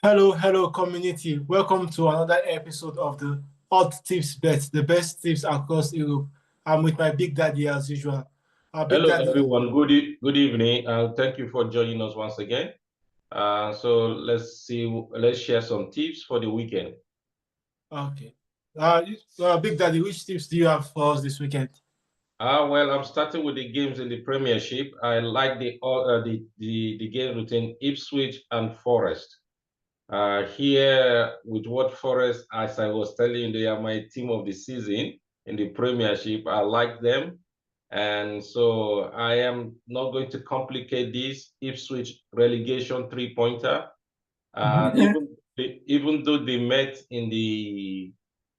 Hello, community. Welcome to another episode of the Hot Tips Bet, the best tips across Europe. I'm with my big daddy as usual. Our big Hello, daddy. everyone. Good evening, and thank you for joining us once again. So let's share some tips for the weekend. Okay. Big daddy, which tips do you have for us this weekend? Well, I'm starting with the games in the Premiership. I like the game between Ipswich and Forest. Here with Watford Forest, as I was telling you, they are my team of the season in the Premiership. I like them. And so I am not going to complicate this Ipswich relegation three-pointer. Even though they met in the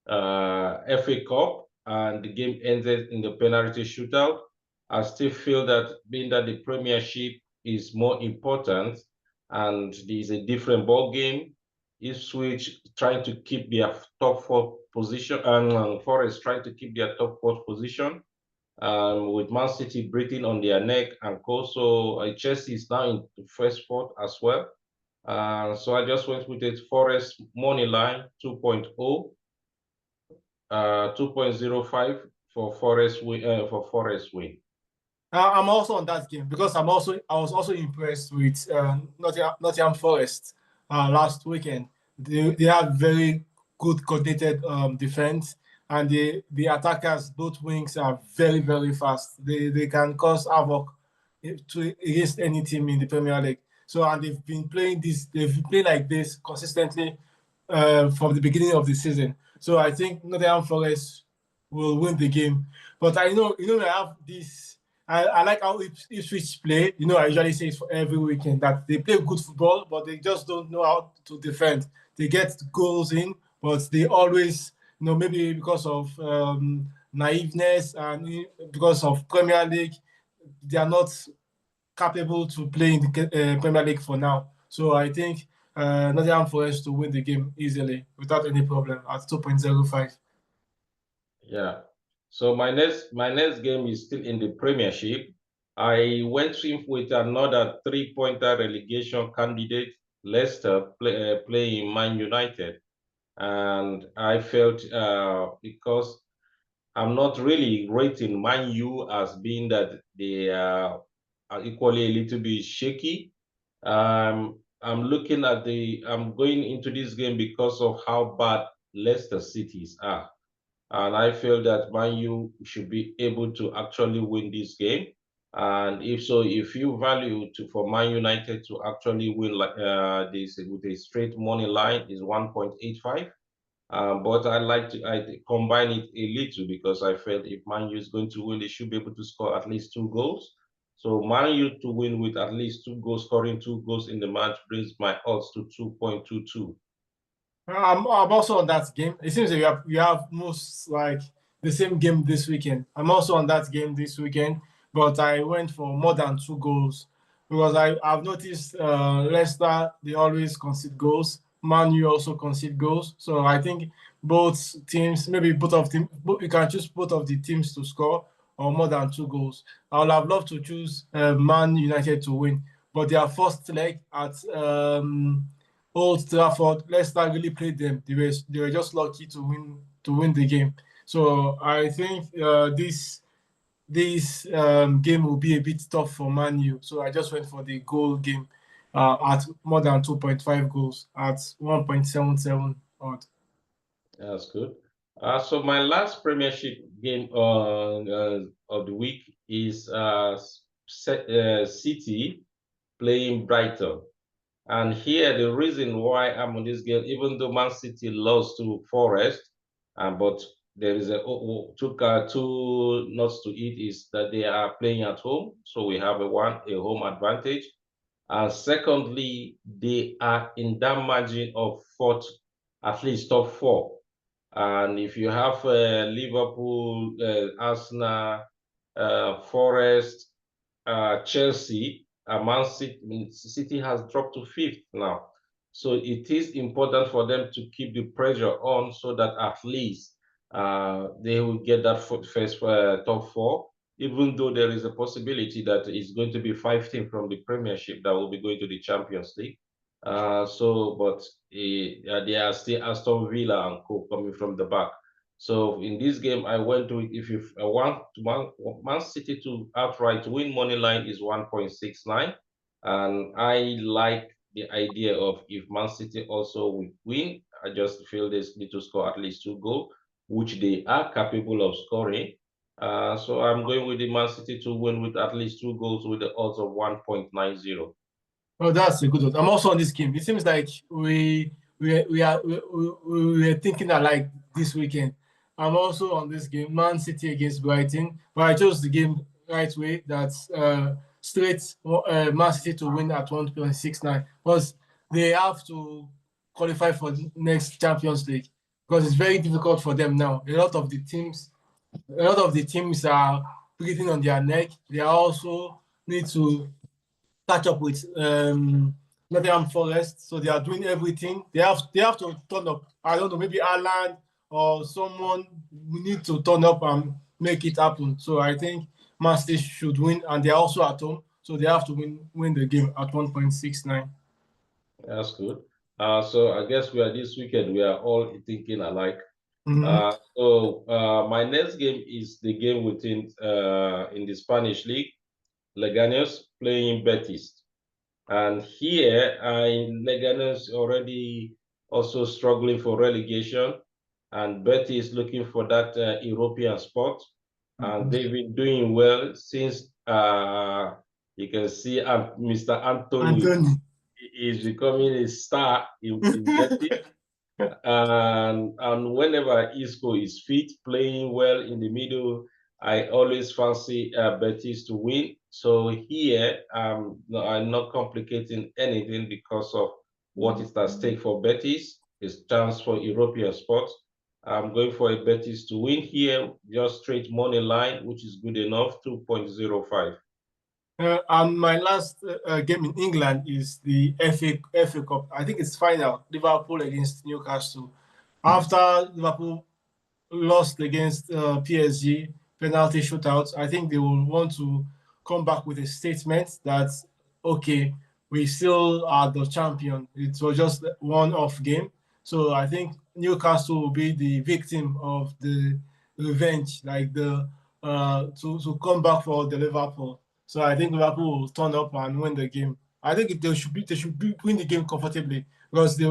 FA Cup and the game ended in the penalty shootout, I still feel that being that the Premiership is more important and there's a different ball game, Ipswich trying to keep their top four position and Forest trying to keep their top four position. With Man City breathing on their neck, and also Chelsea is now in the first spot as well. So I just went with it Forest money line 2.0, 2.05 for Forest win. I'm also on that game because I was also impressed with Nottingham Forest last weekend. They have very good coordinated defense, and the attackers, both wings, are very fast. They can cause havoc against any team in the Premier League. So and they've been playing like this consistently from the beginning of the season. So I think Nottingham Forest will win the game. But I have this. I like how Ipswich play. I usually say it for every weekend that they play good football, but they just don't know how to defend. They get goals in, but they always, maybe because of naiveness and because of Premier League, they are not capable to play in the Premier League for now. So I think Nottingham Forest to win the game easily without any problem at 2.05. Yeah. So my next game is still in the Premiership. I went in with another three-pointer relegation candidate, Leicester, playing Man United, and I felt because I'm not really rating Man U as being that they are equally a little bit shaky. I'm going into this game because of how bad Leicester Cities are. And I feel that Man U should be able to actually win this game. And if so, if you value for Man United to actually win like this with a straight money line is 1.85. But I combine it a little because I felt if Man U is going to win, they should be able to score at least two goals. So Man U to win with at least two goals, scoring two goals in the match brings my odds to 2.22. I'm also on that game. It seems that you have most like the same game this weekend. I'm also on that game this weekend, but I went for more than two goals because I've noticed Leicester they always concede goals. Man U also concede goals. So I think both teams, maybe both of them, you can choose both of the teams to score or more than two goals. I would have loved to choose Man United to win, but their first leg at Old Trafford, Leicester really played them. They were just lucky to win the game. So I think this game will be a bit tough for Man U. So I just went for the goal game at more than 2.5 goals at 1.77 odd. That's good. So my last Premiership game of the week is City playing Brighton. And here, the reason why I'm on this game, even though Man City lost to Forest, but there is two notes to it is that they are playing at home, so we have a home advantage. And secondly, they are in that margin of fourth, at least top four. And if you have Liverpool, Arsenal, Forest, Chelsea, City has dropped to fifth now. So it is important for them to keep the pressure on so that at least they will get that first top four, even though there is a possibility that it's going to be five teams from the Premiership that will be going to the Champions League. But they are still Aston Villa and co coming from the back. So in this game, I went to if you want Man City to outright win, money line is 1.69, and I like the idea of if Man City also will win, I just feel they need to score at least 2 goals, which they are capable of scoring. So I'm going with the Man City to win with at least 2 goals with the odds of 1.90. Oh, that's a good one. I'm also on this game. It seems like we are thinking alike this weekend. I'm also on this game, Man City against Brighton, but I chose the game right way. That's straight Man City to win at 1.69 because they have to qualify for the next Champions League because it's very difficult for them now. A lot of the teams are breathing on their neck. They also need to catch up with Nottingham Forest. So they are doing everything. They have to turn up. I don't know, maybe Ireland or someone we need to turn up and make it happen. So I think Man City should win, and they're also at home, so they have to win the game at 1.69. That's good. So I guess this weekend we are all thinking alike. Mm-hmm. My next game is the game within in the Spanish league, Leganes playing Betis. And here, Leganes already also struggling for relegation, and Betis looking for that European spot. And they've been doing well since you can see Mr. Anthony is becoming a star in Betis. And whenever Isco is fit, playing well in the middle, I always fancy Betis to win. So here, no, I'm not complicating anything because of what is at stake for Betis. It's chance for European spots. I'm going for a Betis to win here, just straight money line, which is good enough, 2.05. And my last game in England is the FA Cup. I think it's final, Liverpool against Newcastle. After Liverpool lost against PSG penalty shootouts, I think they will want to come back with a statement that, okay, we still are the champion. It was just one off game. So I think Newcastle will be the victim of the revenge, like to come back for the Liverpool. So I think Liverpool will turn up and win the game. I think they should win the game comfortably because they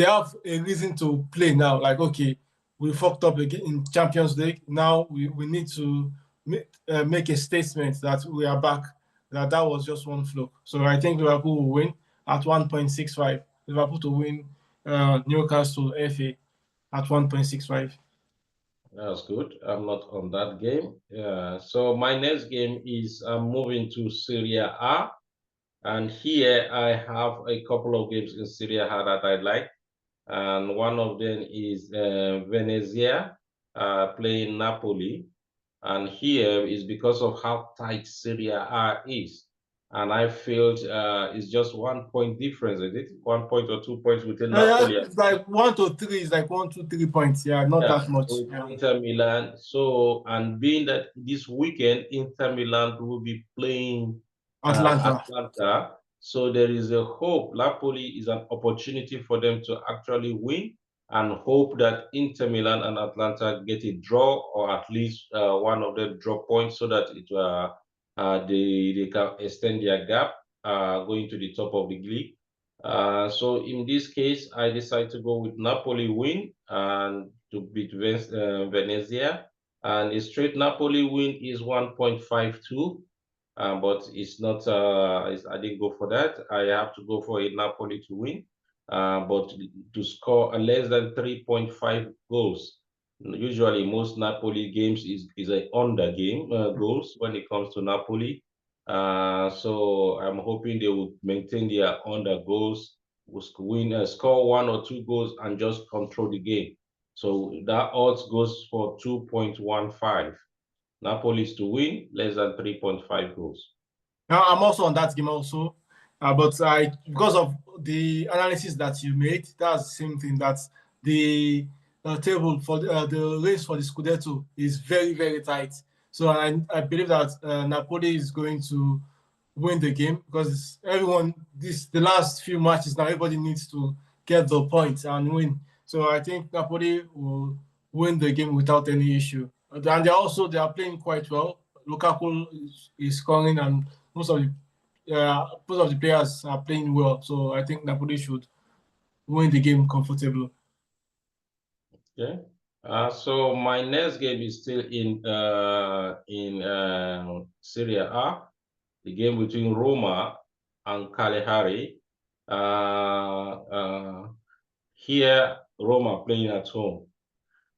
have a reason to play now. Like, okay, we fucked up again in Champions League. Now we need to make a statement that we are back. That was just one fluke. So I think Liverpool will win at 1.65. Liverpool to win Newcastle FA at 1.65. That's good. I'm not on that game. So my next game is I'm moving to Serie A. And here I have a couple of games in Serie A that I like. And one of them is Venezia playing Napoli. And here is because of how tight Serie A is. And I feel it's just 1 point difference, is it? 1 point or 2 points within Napoli. It's like 1 to 3. It's like 1, 2, 3 points. Yeah, not that much. Yeah. Inter Milan. So, and being that this weekend Inter Milan will be playing Atlanta, so there is a hope. Napoli is an opportunity for them to actually win, and hope that Inter Milan and Atlanta get a draw, or at least one of them draw points, so that they can extend their gap going to the top of the league. So in this case, I decided to go with Napoli win and to beat Venezia. And a straight Napoli win is 1.52. But it's not, I didn't go for that. I have to go for a Napoli to win, but to score less than 3.5 goals. Usually, most Napoli games is a under game goals when it comes to Napoli. So I'm hoping they will maintain their under goals, win, score 1 or 2 goals, and just control the game. So that odds goes for 2.15. Napoli is to win less than 3.5 goals. Now, I'm also on that game also, but because of the analysis that you made, that's the same thing that the table for the race for the Scudetto is very, very tight. So I believe that Napoli is going to win the game because the last few matches now, everybody needs to get the points and win. So I think Napoli will win the game without any issue. And they are playing quite well. Lukaku is scoring, and most of the players are playing well. So I think Napoli should win the game comfortably. Okay. So my next game is still in Serie A, the game between Roma and Cagliari. Here, Roma playing at home,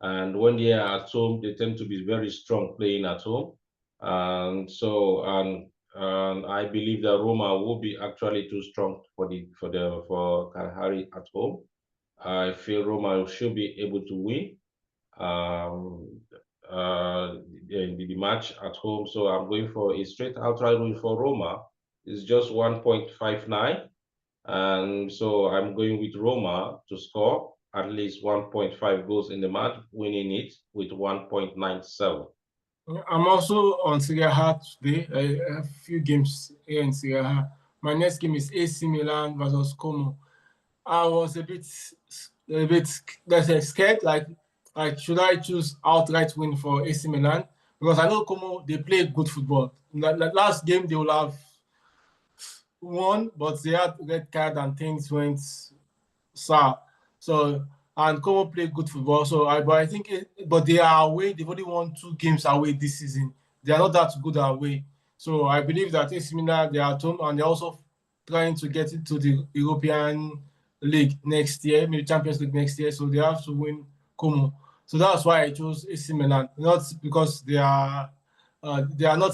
and when they are at home, they tend to be very strong playing at home, and I believe that Roma will be actually too strong for Cagliari at home. I feel Roma should be able to win um, the match at home. So I'm going for a straight outright win for Roma. It's just 1.59. And so I'm going with Roma to score at least 1.5 goals in the match, winning it with 1.97. I'm also on Serie A today. I have a few games here in Serie A. My next game is AC Milan versus Como. I was a bit scared. Like should I choose outright win for AC Milan? Because I know Como, they play good football. Last game they will have won, but they had red card and things went sour. So and Como play good football. But I think, but they are away. They've only won 2 games away this season. They are not that good away. So I believe that AC Milan, they are at home, and they're also trying to get into the European League next year, maybe Champions League next year. So they have to win Como. So that's why I chose AC Milan, not because they are not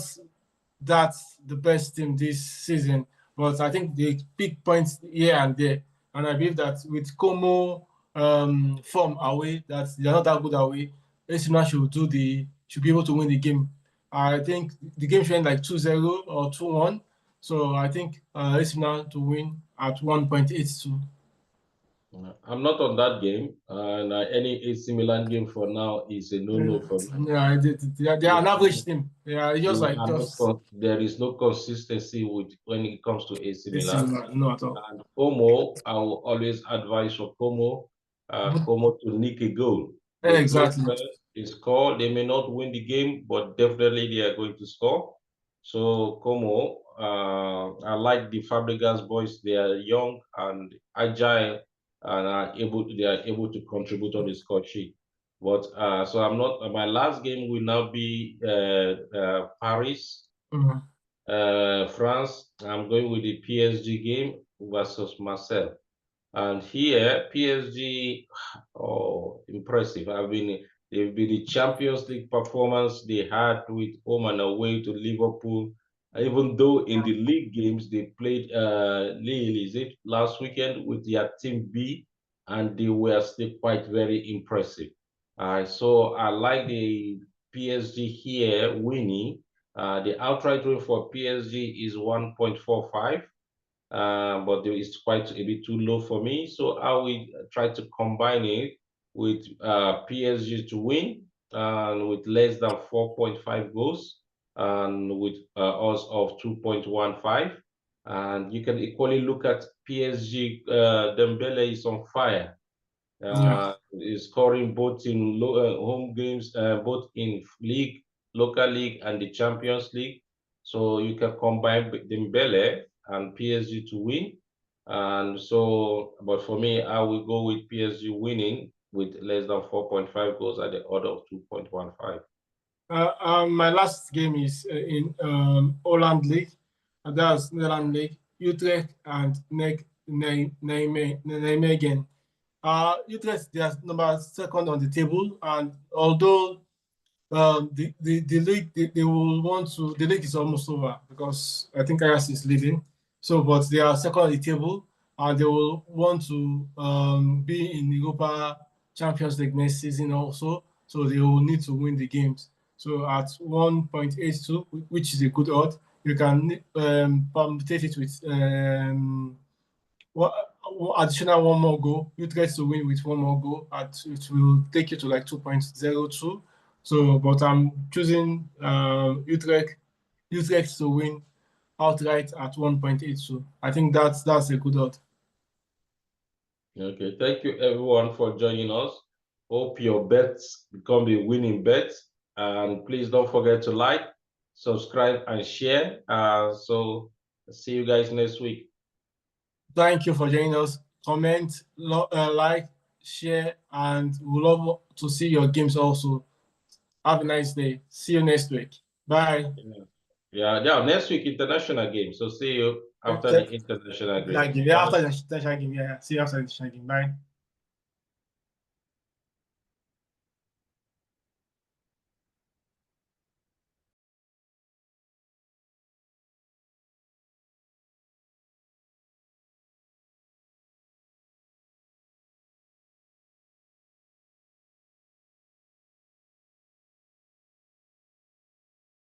that the best team this season, but I think they pick points here and there. And I believe that with Como form away, that they're not that good away, AC Milan should be able to win the game. I think the game should end like 2-0 or 2-1. So I think AC Milan to win at 1.82. I'm not on that game, and any AC Milan game for now is a no-no for me. Yeah, they are an average team. They are there is no consistency when it comes to AC Milan. No, at all. And Como, I will always advise for Como to nick a goal. Exactly. They score. They may not win the game, but definitely they are going to score. So Como, I like the Fabregas boys. They are young and agile, and they are able to contribute on the score sheet. But so I'm not. My last game will now be Paris, France. I'm going with the PSG game versus Marseille. And here, PSG, oh, impressive. They've been the Champions League performance they had with home and away to Liverpool. Even though in the league games they played Lille, is it last weekend with their team B, and they were still quite very impressive. So I like the PSG here winning. The outright win for PSG is 1.45. But it's quite a bit too low for me. So I will try to combine it with PSG to win and with less than 4.5 goals and with odds of 2.15. And you can equally look at PSG. Dembele is on fire. Is scoring both in home games, both in league, local league, and the Champions League. So you can combine Dembele and PSG to win. And so, but for me, I will go with PSG winning with less than 4.5 goals at the order of 2.15. My last game is in Holland League. That's Netherlands League. Utrecht and Nijmegen. Utrecht, they are number second on the table, and although the league they will want to, the league is almost over because I think Ajax is leaving. So, but they are second on the table, and they will want to be in Europa Champions League next season also. So they will need to win the games. So at 1.82, which is a good odd, you can permutate it with additional one more goal. Utrecht to win with one more goal. It will take you to like 2.02. So, but I'm choosing Utrecht to win outright at 1.82. I think that's a good odd. Okay, thank you everyone for joining us. Hope your bets become a winning bet, and please don't forget to like, subscribe, and share. So see you guys next week. Thank you for joining us. Comment, like, share, and we love to see your games also. Have a nice day. See you next week. Bye. Yeah. Next week international game. So see you after the international game. Yeah, after the international game. Yeah. See you after the international game. Bye.